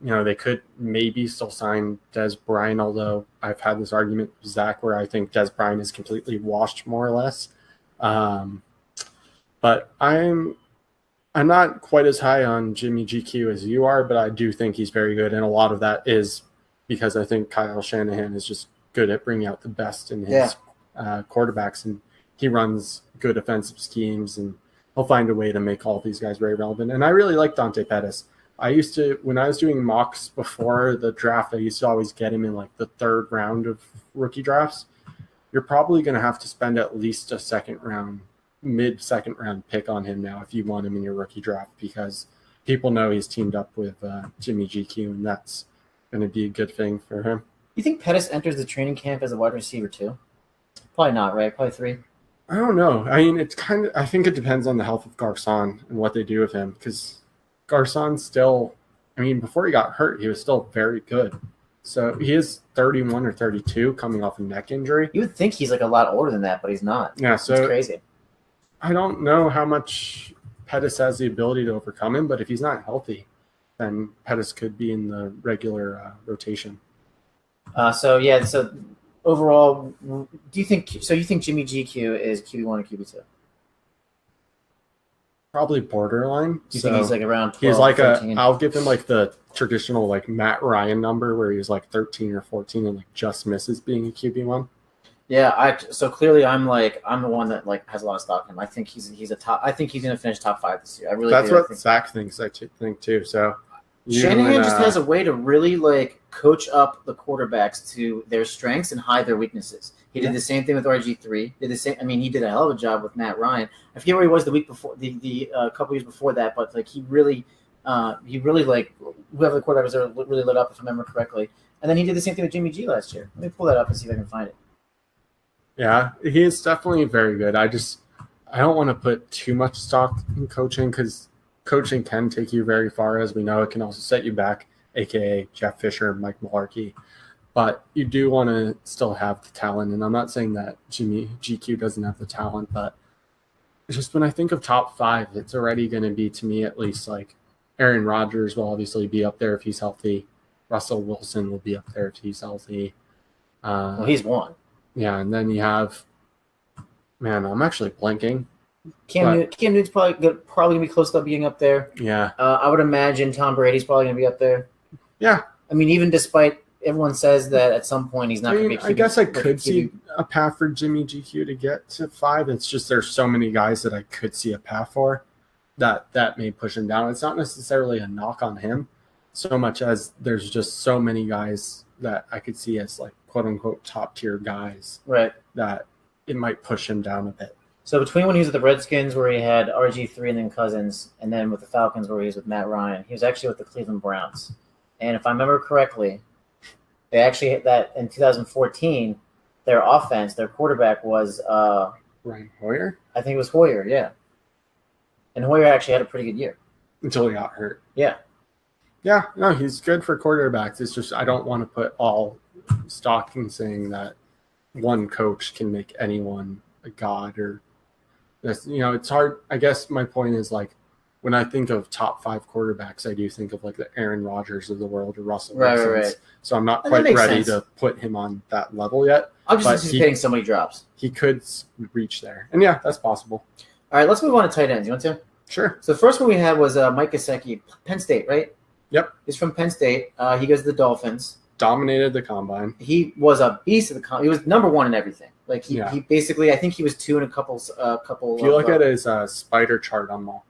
They could maybe still sign Des Bryant, although I've had this argument with Zach where I think Des Bryant is completely washed more or less. But I'm not quite as high on Jimmy GQ as you are, but I do think he's very good, and a lot of that is because I think Kyle Shanahan is just good at bringing out the best in his quarterbacks, and he runs good offensive schemes, and he'll find a way to make all these guys very relevant. And I really like Dante Pettis. When I was doing mocks before the draft, I used to always get him in like the third round of rookie drafts. You're probably going to have to spend at least a mid-second round pick on him now if you want him in your rookie draft, because people know he's teamed up with Jimmy GQ, and that's going to be a good thing for him. You think Pettis enters the training camp as a wide receiver too? Probably not, right? Probably 3. I don't know. I mean, I think it depends on the health of Garcon and what they do with him, because Garcon's still, I mean, before he got hurt, he was still very good. So he is 31 or 32 coming off a neck injury. You would think he's like a lot older than that, but he's not. Yeah, so it's crazy. I don't know how much Pettis has the ability to overcome him, but if he's not healthy, then Pettis could be in the regular rotation. So overall, you think Jimmy GQ is QB1 or QB2? Probably borderline. Do you think he's like around 12, he's like 13? I'll give him like the traditional like Matt Ryan number where he's like 13 or 14 and like just misses being a QB1. Yeah, so clearly I'm the one that like has a lot of stock in him. I think he's a top. I think he's going to finish top 5 this year. I really. That's what Zach thinks. I think too. So Shanahan just has a way to really like coach up the quarterbacks to their strengths and hide their weaknesses. He did the same thing with RG3. Did the same. I mean, he did a hell of a job with Matt Ryan. I forget where he was the week before, the couple years before that, but like he really like whoever the quarterback was there really lit up, if I remember correctly. And then he did the same thing with Jimmy G last year. Let me pull that up and see if I can find it. Yeah, he is definitely very good. I don't want to put too much stock in coaching, because coaching can take you very far. As we know, it can also set you back, a.k.a. Jeff Fisher, Mike Mularkey. But you do want to still have the talent. And I'm not saying that Jimmy GQ doesn't have the talent, but it's just when I think of top 5, it's already going to be, to me at least, like Aaron Rodgers will obviously be up there if he's healthy. Russell Wilson will be up there if he's healthy. Well, he's one. Yeah, and then you have, man, I'm actually blanking. Cam Newton's probably going to be close to being up there. Yeah. I would imagine Tom Brady's probably going to be up there. Yeah. I mean, even despite everyone says that at some point he's not going to be QB. I guess I could see a path for Jimmy GQ to get to 5. It's just there's so many guys that I could see a path for that may push him down. It's not necessarily a knock on him so much as there's just so many guys that I could see as like quote-unquote top-tier guys, right? That it might push him down a bit. So between when he was with the Redskins, where he had RG3 and then Cousins, and then with the Falcons, where he was with Matt Ryan, he was actually with the Cleveland Browns. And if I remember correctly, they actually hit that in 2014. Their offense, their quarterback was Ryan Hoyer. I think it was Hoyer, yeah. And Hoyer actually had a pretty good year until he got hurt. Yeah. Yeah, no, he's good for quarterbacks. It's just I don't want to put all stock in saying that one coach can make anyone a god or this. You know, it's hard. I guess my point is like when I think of top 5 quarterbacks, I do think of like the Aaron Rodgers of the world or Russell Wilson. Right. So I'm not quite ready to put him on that level yet. I'm just anticipating so many drops. He could reach there, and yeah, that's possible. All right, let's move on to tight ends. You want to? Sure. So the first one we had was Mike Gesicki, Penn State, right? Yep. He's from Penn State. He goes to the Dolphins. Dominated the combine. He was a beast of the combine. He was number 1 in everything. Like he basically, I think he was 2 in a couple. If you look at his spider chart on mock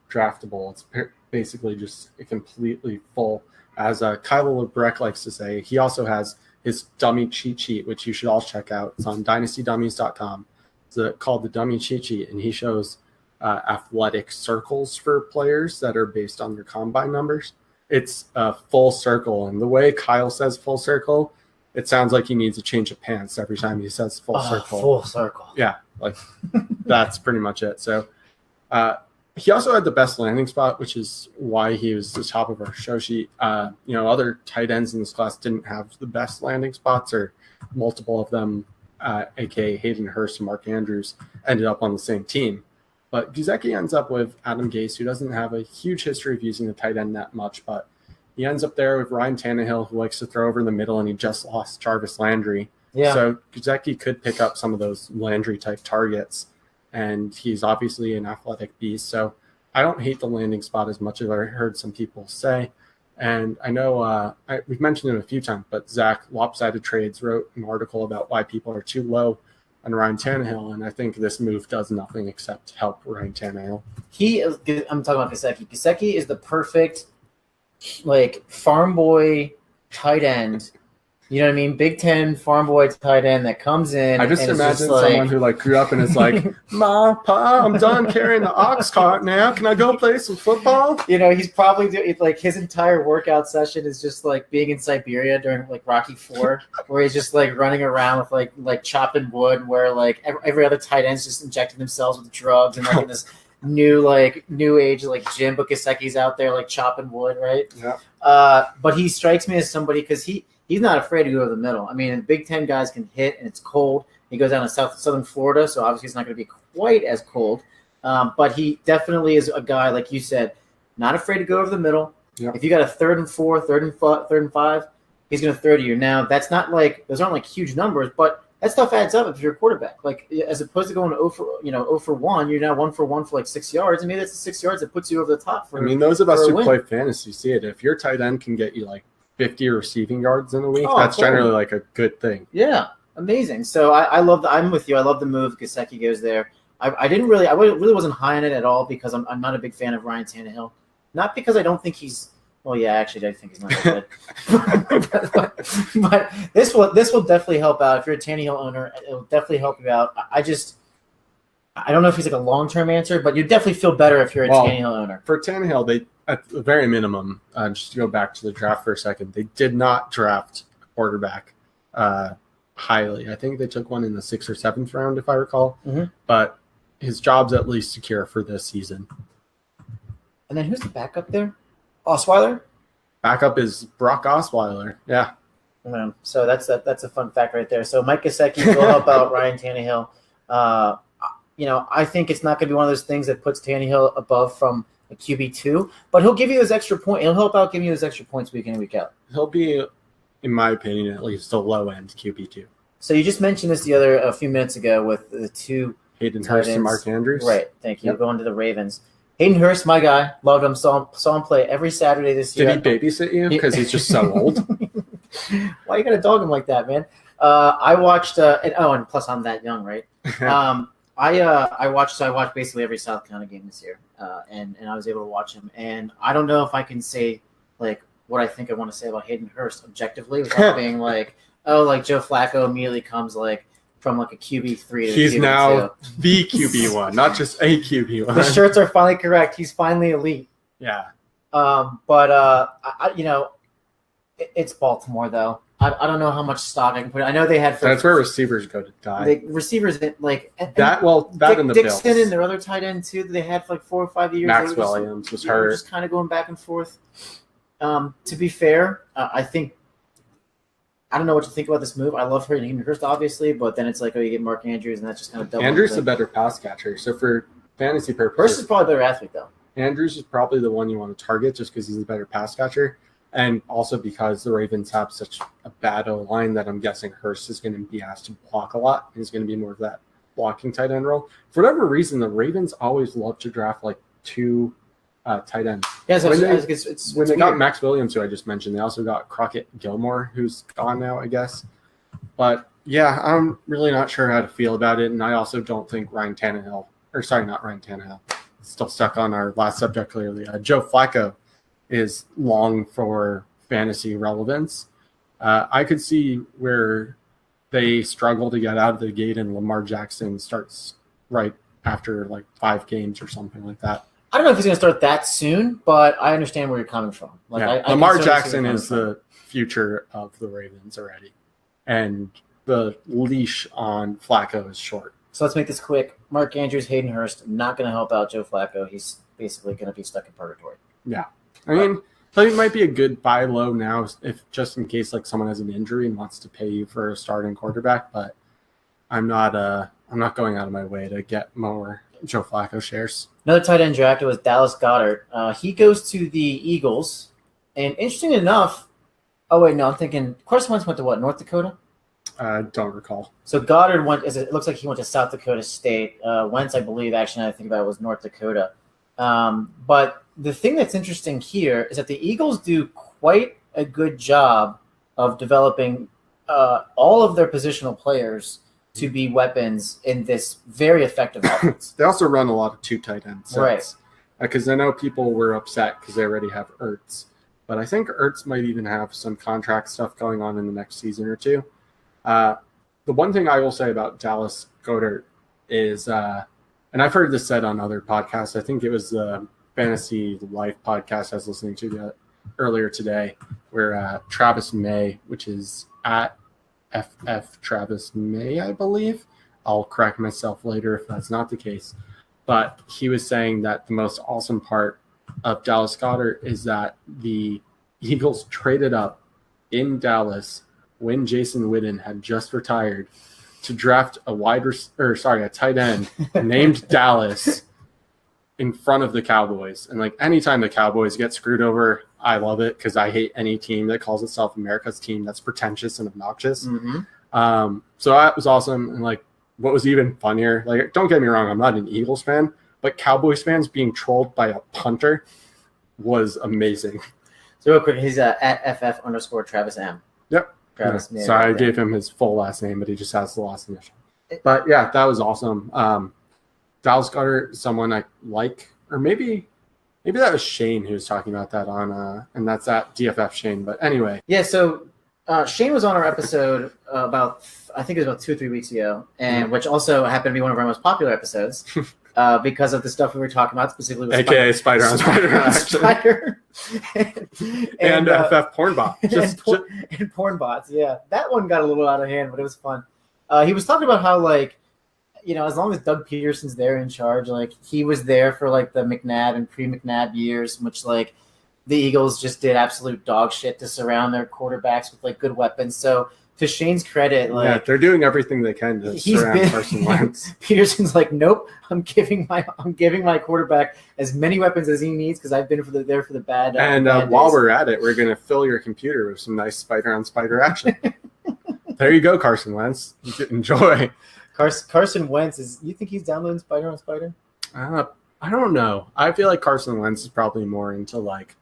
draftable, it's basically just completely full. As Kyle LeBrecq likes to say, he also has his dummy cheat sheet, which you should all check out. It's on dynastydummies.com. It's called the dummy cheat sheet, and he shows athletic circles for players that are based on their combine numbers. It's a full circle, and the way Kyle says full circle, it sounds like he needs a change of pants every time he says full circle. Full circle. Yeah, like that's pretty much it. So he also had the best landing spot, which is why he was the top of our show sheet. Other tight ends in this class didn't have the best landing spots, or multiple of them, aka Hayden Hurst and Mark Andrews, ended up on the same team. But Gesicki ends up with Adam Gase, who doesn't have a huge history of using the tight end that much, but he ends up there with Ryan Tannehill, who likes to throw over the middle, and he just lost Jarvis Landry. Yeah. So Gesicki could pick up some of those Landry-type targets, and he's obviously an athletic beast. So I don't hate the landing spot as much as I heard some people say. And I know we've mentioned it a few times, but Zach, Lopsided Trades, wrote an article about why people are too low and Ryan Tannehill, and I think this move does nothing except help Ryan Tannehill. I'm talking about Gesicki. Gesicki is the perfect, farm boy tight end. You know what I mean? Big Ten farm boy tight end that comes in. I just imagine someone who grew up and is like, Ma, Pa, I'm done carrying the ox cart now. Can I go play some football? He's probably doing his entire workout session is just being in Siberia during Rocky IV, where he's just running around with chopping wood, where every other tight end's just injecting themselves with drugs and in this new age gym, but Gesicki's out there chopping wood, right? Yeah. But he strikes me as somebody because he's not afraid to go to the middle. I mean, Big Ten guys can hit, and it's cold. He goes down to southern Florida, so obviously it's not going to be quite as cold. But he definitely is a guy, like you said, not afraid to go over the middle. Yep. If you got a 3rd and 4, 3rd and 5, he's going to throw to you. Now, that's not those aren't huge numbers, but that stuff adds up if you're a quarterback. As opposed to going 0 for 1, you're now 1 for 1 for 6 yards. And maybe that's the 6 yards that puts you over the top. Those of us who play fantasy see it. If your tight end can get you 50 receiving yards in a week, that's generally a good thing. Yeah, amazing. So I'm with you. I love the move. Gesicki goes there. I really wasn't high on it at all because I'm not a big fan of Ryan Tannehill. Not because I don't think he's. Well, yeah, actually, I think he's not that good. but this will definitely help out if you're a Tannehill owner. It will definitely help you out. I don't know if he's a long-term answer, but you definitely feel better if you're a Tannehill owner. For Tannehill, they at the very minimum, just to go back to the draft for a second, they did not draft a quarterback highly. I think they took one in the 6th or 7th round, if I recall. Mm-hmm. But his job's at least secure for this season. And then who's the backup there? Osweiler? Backup is Brock Osweiler. Yeah. So that's a fun fact right there. So Mike Gesicki will help out Ryan Tannehill. I think it's not going to be one of those things that puts Tannehill above from a QB2, but he'll give you those extra points. He'll help out giving you those extra points week in and week out. He'll be, in my opinion, at least a low-end QB2. So you just mentioned this a few minutes ago with the two Hayden Hurst and Mark Andrews. Right. Thank you. Yep. Going to the Ravens. Hayden Hurst, my guy, loved him. Saw him play every Saturday this year. Did he babysit you? Because he's just so old. Why you got to dog him like that, man? I watched, and plus I'm that young, right? I watched basically every South Carolina game this year, and I was able to watch him. And I don't know if I can say what I think I want to say about Hayden Hurst objectively without being Joe Flacco immediately comes from a QB3 to he's QB2. Now the QB1, not just a QB1. The shirts are finally correct. He's finally elite. Yeah. It's Baltimore though. I don't know how much stock I can put. I know they had. That's where receivers go to die. The receivers that. Well, that and the Dixon Bills. and their other tight end too. That they had for 4 or 5 years. Max Williams was hurt. Just kind of going back and forth. To be fair, I think. I don't know what to think about this move. I love Hayden Hurst, obviously, but then it's you get Mark Andrews, and that's just kind of double. Andrews is a better pass catcher. So for fantasy purposes, Hurst is probably a better athlete, though. Andrews is probably the one you want to target just because he's a better pass catcher, and also because the Ravens have such a bad O-line that I'm guessing Hurst is going to be asked to block a lot. He's going to be more of that blocking tight end role. For whatever reason, the Ravens always love to draft 2 tight ends. Yeah, so when they got Max Williams, who I just mentioned, they also got Crockett Gilmore, who's gone now, I guess. But yeah, I'm really not sure how to feel about it, and I also don't think not Ryan Tannehill. Still stuck on our last subject clearly. Joe Flacco is long for fantasy relevance. I could see where they struggle to get out of the gate, and Lamar Jackson starts right after 5 games or something like that. I don't know if he's going to start that soon, but I understand where you're coming from. Lamar Jackson is the future of the Ravens already, and the leash on Flacco is short. So let's make this quick. Mark Andrews, Hayden Hurst, not going to help out Joe Flacco. He's basically going to be stuck in purgatory. Yeah. I mean, it might be a good buy low now, if just in case someone has an injury and wants to pay you for a starting quarterback, but I'm not going out of my way to get more Joe Flacco shares. Another tight end drafted was Dallas Goedert. He goes to the Eagles. And interesting enough, I'm thinking Carson Wentz went to what, North Dakota? I don't recall. So Goddard it looks like he went to South Dakota State. Wentz, I believe, actually, now I think about it, was North Dakota. But the thing that's interesting here is that the Eagles do quite a good job of developing all of their positional players to be weapons in this very effective offense. They also run a lot of 2 tight end sets. Right. Because I know people were upset because they already have Ertz. But I think Ertz might even have some contract stuff going on in the next season or two. The one thing I will say about Dallas Goedert is, and I've heard this said on other podcasts, I think it was the Fantasy Life podcast I was listening to earlier today, where Travis May, which is at FF Travis May, I believe. I'll correct myself later if that's not the case. But he was saying that the most awesome part of Dallas Goedert is that the Eagles traded up in Dallas when Jason Witten had just retired to draft a tight end named Dallas in front of the Cowboys. And like anytime the Cowboys get screwed over, I love it because I hate any team that calls itself America's team that's pretentious and obnoxious. Mm-hmm. So that was awesome. And like, what was even funnier, like, don't get me wrong, I'm not an Eagles fan, but Cowboys fans being trolled by a punter was amazing. So real quick, he's at FF_Travis M. Yep. Travis So I gave him his full last name, but he just has the last initial. But yeah, that was awesome. Dallas Goedert, someone I like, or maybe that was Shane who was talking about that on, and that's at DFF Shane. But anyway. Yeah, so Shane was on our episode I think it was about 2 or 3 weeks ago, and which also happened to be one of our most popular episodes because of the stuff we were talking about, specifically with AKA Spider on Spider. and FF Pornbot. And porn bots, yeah. That one got a little out of hand, but it was fun. He was talking about how, like, you know, as long as Doug Peterson's there in charge, like, he was there for, like, the McNabb and pre-McNabb years, which, like, the Eagles just did absolute dog shit to surround their quarterbacks with, like, good weapons. So, to Shane's credit, like, yeah, they're doing everything they can to surround Carson Wentz. Peterson's like, nope, I'm giving my quarterback as many weapons as he needs because I've been there for the bad. And bad while days. we're at it, we're going to fill your computer with some nice spider on spider action. There you go, Carson Wentz. You can enjoy. Carson Wentz you think he's downloading Spider on Spider? I don't know. I feel like Carson Wentz is probably more into, like,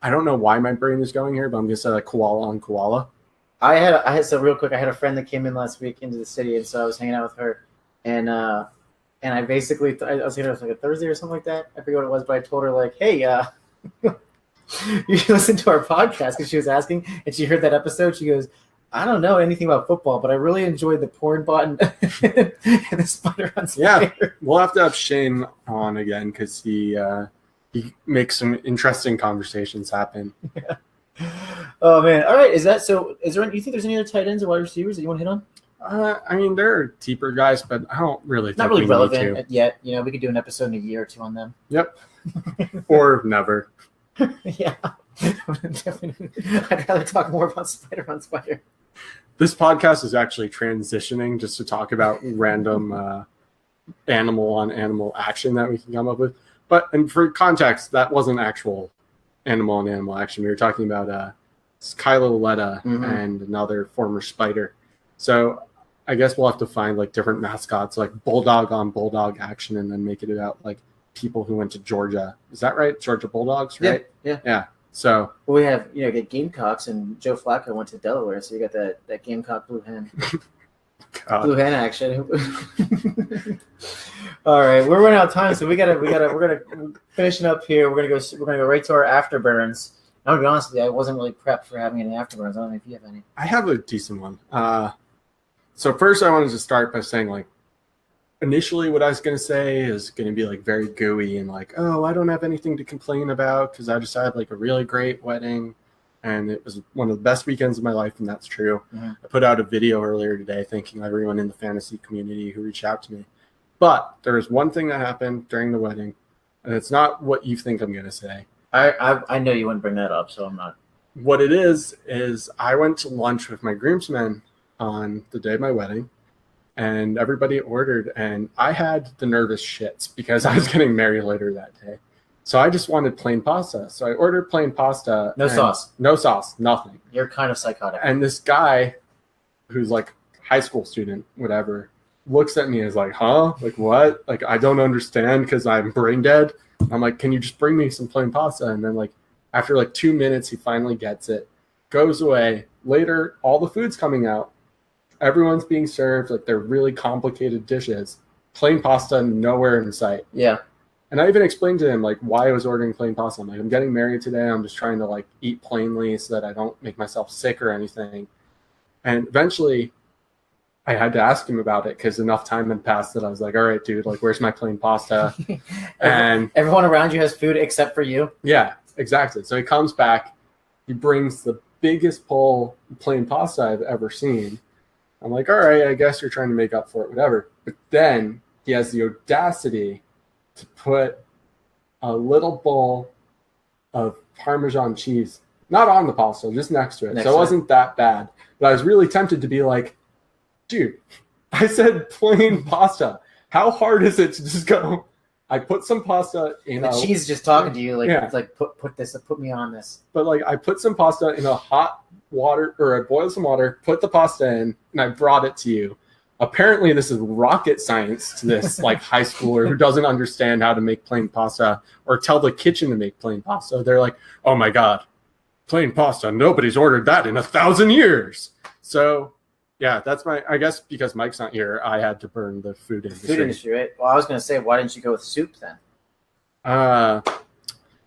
I don't know why my brain is going here, but I'm going to say like koala on koala. I had so real quick. I had a friend that came in last week into the city, and so I was hanging out with her, and I basically I was thinking it was like a Thursday or something like that. I forget what it was, but I told her like, hey, you should listen to our podcast because she was asking, and she heard that episode. She goes, I don't know anything about football, but I really enjoyed the porn bot and the spider on spider. Yeah, we'll have to have Shane on again because he makes some interesting conversations happen. Yeah. Oh man! All right, is there? You think there's any other tight ends or wide receivers that you want to hit on? I mean, there are deeper guys, but I don't really think not really we relevant need to. yet. You know, we could do an episode in a year or two on them. Yep. Or never. Yeah. I'd rather talk more about Spider on Spider. This podcast is actually transitioning just to talk about random animal on animal action that we can come up with. And for context, that wasn't actual animal on animal action. We were talking about Kylo Letta and another former Spider. So I guess we'll have to find like different mascots, like bulldog on bulldog action, and then make it about like people who went to Georgia. Is that right? Georgia Bulldogs, right? Yeah. So we have get Gamecocks, and Joe Flacco went to Delaware, so you got that Gamecock blue hen. Blue hen action. All right, we're running out of time, so we're gonna finishing up here. We're gonna go right to our afterburns. I'm gonna be honest with you, I wasn't really prepped for having any afterburns. I don't know if you have any. I have a decent one. So first, I wanted to start by saying, like, initially, what I was gonna say is gonna be like very gooey and like, oh, I don't have anything to complain about because I just had like a really great wedding. And it was one of the best weekends of my life, and that's true. Mm-hmm. I put out a video earlier today thanking everyone in the fantasy community who reached out to me. But there is one thing that happened during the wedding, and it's not what you think I'm going to say. I know you wouldn't bring that up, so I'm not. What it is I went to lunch with my groomsmen on the day of my wedding, and everybody ordered, and I had the nervous shits because I was getting married later that day. So I just wanted plain pasta. So I ordered plain pasta. No sauce. No sauce. Nothing. You're kind of psychotic. And this guy, who's like high school student, whatever, looks at me as like, huh? Like what? Like I don't understand because I'm brain dead. I'm like, can you just bring me some plain pasta? And then like after like 2 minutes, he finally gets it, goes away. Later, all the food's coming out. everyone's being served like they're really complicated dishes. Plain pasta, nowhere in sight. Yeah. And I even explained to him like why I was ordering plain pasta. I'm like, I'm getting married today. I'm just trying to like eat plainly so that I don't make myself sick or anything. And eventually I had to ask him about it because enough time had passed that I was like, all right, dude, like where's my plain pasta? And everyone around you has food except for you. Yeah, exactly. So he comes back, he brings the biggest bowl of plain pasta I've ever seen. I'm like, all right, I guess you're trying to make up for it, whatever. But then he has the audacity to put a little bowl of Parmesan cheese, not on the pasta, just next to it. So it wasn't that bad. But I was really tempted to be like, dude, I said plain pasta. How hard is it to just go, I put some pasta in the cheese just talking to you, like, it's like put me on this. But like I put some pasta in a hot water, or I boiled some water, put the pasta in, and I brought it to you. Apparently this is rocket science to this like high schooler who doesn't understand how to make plain pasta or tell the kitchen to make plain pasta. They're like, oh my God, plain pasta. Nobody's ordered that in 1,000 years. So yeah, that's I guess because Mike's not here, I had to burn the food industry. Food industry, right? Well, I was going to say, why didn't you go with soup then? Oh,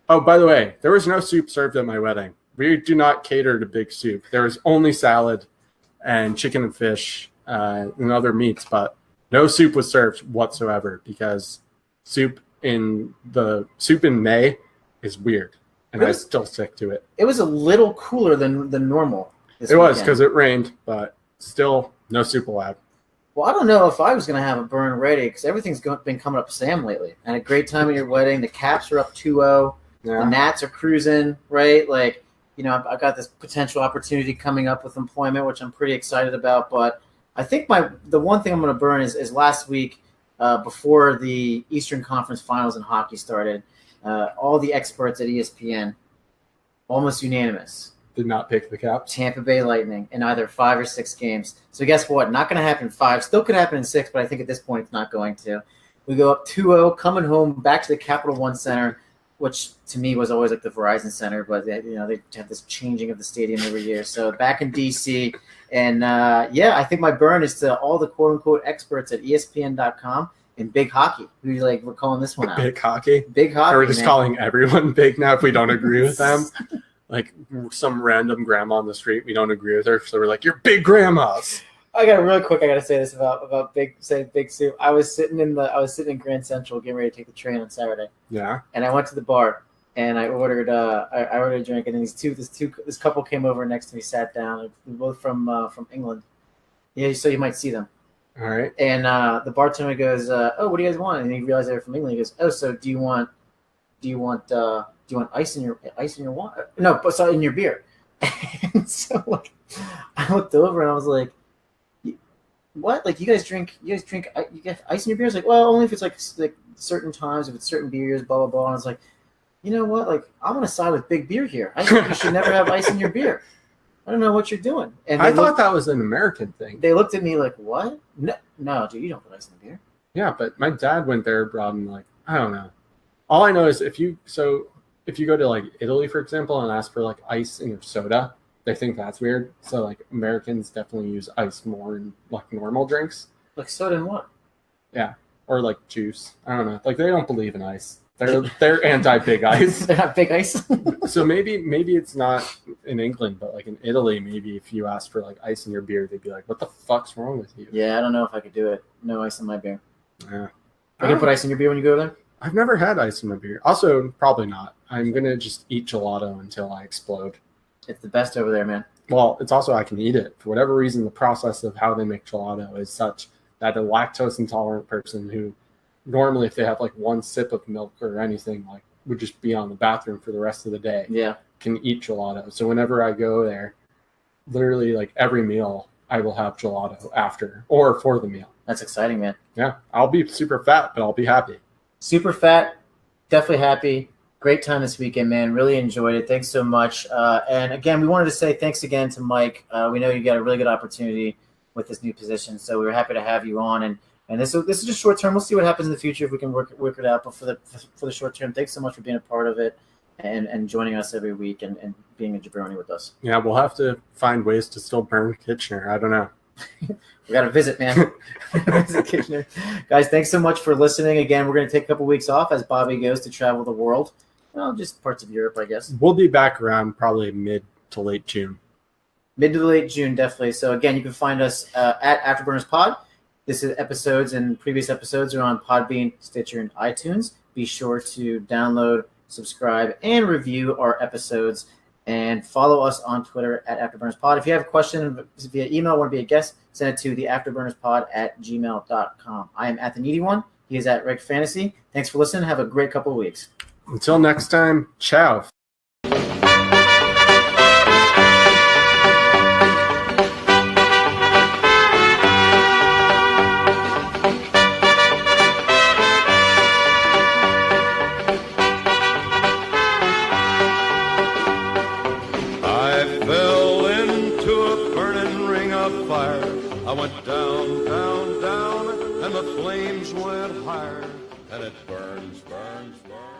by the way, there was no soup served at my wedding. We do not cater to big soup. There was only salad and chicken and fish and other meats, but no soup was served whatsoever because soup in May is weird, and I still stick to it. It was a little cooler than normal. It was because it rained, but still no soup allowed. Well, I don't know if I was going to have a burn ready because everything's been coming up Sam lately. I had a great time at your wedding. The Caps are up 2-0. Yeah. The Nats are cruising, right? Like, you know, I've got this potential opportunity coming up with employment, which I'm pretty excited about. But I think the one thing I'm going to burn is last week before the Eastern Conference Finals in hockey started, all the experts at ESPN, almost unanimous, did not pick the Caps. Tampa Bay Lightning in either 5 or 6 games. So guess what? Not going to happen in 5. Still could happen in 6, but I think at this point it's not going to. We go up 2-0, coming home back to the Capital One Center, which to me was always like the Verizon Center, but they have this changing of the stadium every year. So back in DC, and I think my burn is to all the quote unquote experts at ESPN.com in big hockey. We're calling this one out. Big hockey. Big hockey. Or we're just calling everyone big now if we don't agree with them. Like some random grandma on the street, we don't agree with her, so we're like, "You're big grandmas." I got to say this about big soup. I was sitting in Grand Central getting ready to take the train on Saturday. Yeah. And I went to the bar and I ordered a drink, and then this couple came over next to me, sat down. They're both from England. Yeah, so you might see them. All right. And the bartender goes, "Oh, what do you guys want?" And he realized they were from England. He goes, "Oh, so do you want ice in your water? No, but sorry, in your beer." And so like, I looked over and I was like, "What? Like you guys drink you get ice in your beer?" It's like, "Well, only if it's like certain times, if it's certain beers, blah blah blah." And I was like, you know what? Like I'm gonna side with big beer here. I think you should never have ice in your beer. I don't know what you're doing. And I thought that was an American thing. They looked at me like, "What? No, dude, you don't put ice in the beer." Yeah, but my dad went there abroad and like, I don't know. All I know is if you go to like Italy, for example, and ask for like ice in your soda, they think that's weird. So like Americans definitely use ice more in like normal drinks. Like soda and what? Yeah, or like juice. I don't know. Like they don't believe in ice. They're anti big ice. They're not big ice. So maybe it's not in England, but like in Italy, maybe if you ask for like ice in your beer, they'd be like, "What the fuck's wrong with you?" Yeah, I don't know if I could do it. No ice in my beer. Yeah. Are you gonna put ice in your beer when you go there? I've never had ice in my beer. Also, probably not. I'm going to just eat gelato until I explode. It's the best over there, man. Well, it's also I can eat it. For whatever reason, the process of how they make gelato is such that a lactose intolerant person who normally if they have like one sip of milk or anything, like would just be on the bathroom for the rest of the day, can eat gelato. So whenever I go there, literally like every meal, I will have gelato after or for the meal. That's exciting, man. Yeah. I'll be super fat, but I'll be happy. Super fat, definitely happy. Great time this weekend, man. Really enjoyed it. Thanks so much. And again, we wanted to say thanks again to Mike. We know you got a really good opportunity with this new position, so we were happy to have you on. And this is just short term. We'll see what happens in the future if we can work it out. But for the short term, thanks so much for being a part of it and joining us every week and being a jabroni with us. Yeah, we'll have to find ways to still burn Kitchener. I don't know. We got to visit, man. Visit Kitchener. Guys, thanks so much for listening. Again, we're going to take a couple weeks off as Bobby goes to travel the world. Well, just parts of Europe, I guess. We'll be back around probably mid to late June. Mid to late June, definitely. So, again, you can find us at Afterburners Pod. This is episodes and previous episodes are on Podbean, Stitcher, and iTunes. Be sure to download, subscribe, and review our episodes. And follow us on Twitter at AfterburnersPod. If you have a question via email, want to be a guest, send it to theafterburnerspod@gmail.com. I am at the Needy One. He is at Rick Fantasy. Thanks for listening. Have a great couple of weeks. Until next time, ciao. I went down, down, down, and the flames went higher, and it burns, burns, burns.